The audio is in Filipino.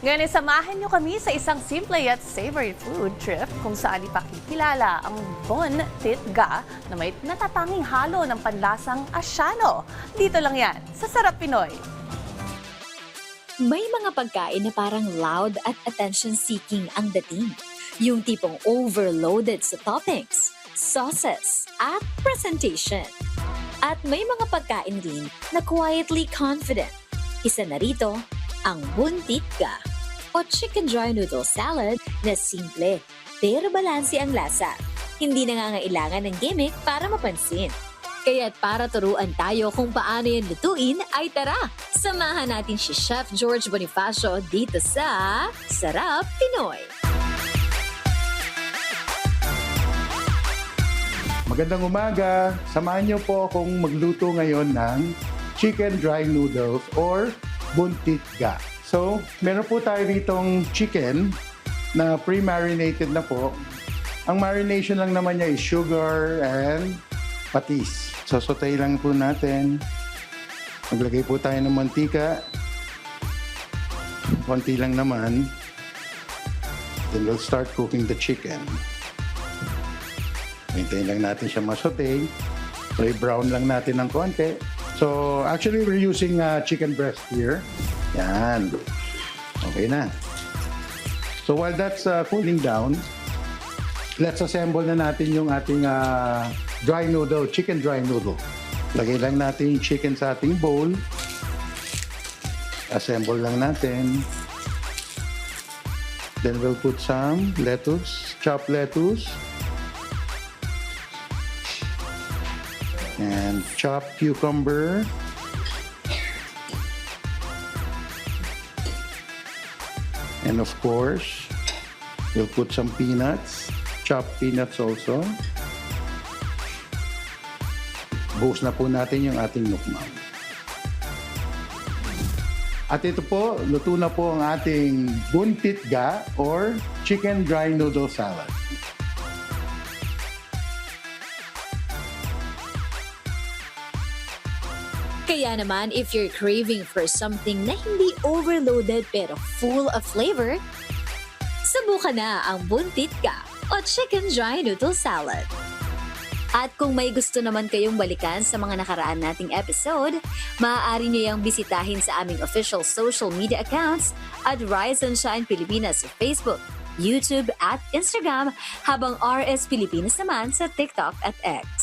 Ngayon, samahan niyo kami sa isang simple yet savory food trip kung saan ipakikilala ang Bon Tit Ga na may natatanging halo ng panlasang asyano. Dito lang yan, sa Sarap Pinoy. May mga pagkain na parang loud at attention-seeking ang dating. Yung tipong overloaded sa toppings, sauces, at presentation. At may mga pagkain rin na quietly confident. Isa na rito, ang Bon Tit Ga o chicken dry noodle salad na simple pero balanse ang lasa. Hindi nangangailangan ng gimmick para mapansin. Kaya't para turuan tayo kung paano yan lutuin, ay tara! Samahan natin si Chef George Bonifacio dito sa Sarap Pinoy! Magandang umaga! Samahan niyo po akong magluto ngayon ng chicken dry noodles or Bon Tit Ga. So, meron po tayo ditong chicken na pre-marinated na po. Ang marination lang naman niya is sugar and patis. So, saute lang po natin. Maglagay po tayo ng mantika. Konti lang naman. Then we'll start cooking the chicken. Hintayin lang natin siya masaute. So, i-brown lang natin ng konti. So, actually, we're using chicken breast here. Yan. Okay na. So, while that's cooling down, let's assemble na natin yung ating dry noodle, chicken dry noodle. Lagay lang natin yung chicken sa ating bowl. Assemble lang natin. Then we'll put some lettuce, chopped lettuce. And chopped cucumber. And of course, we'll put some peanuts, chopped peanuts also. Buhos na po natin yung ating nukmam. At ito po, luto na po ang ating Bon Tit Ga or chicken dry noodle salad. Kaya naman, if you're craving for something na hindi overloaded pero full of flavor, subukan na ang Bon Tit Ga o chicken dry noodle salad. At kung may gusto naman kayong balikan sa mga nakaraan nating episode, maaari niyo yung bisitahin sa aming official social media accounts at Rise and Shine Pilipinas sa Facebook, YouTube at Instagram, habang RS Pilipinas naman sa TikTok at X.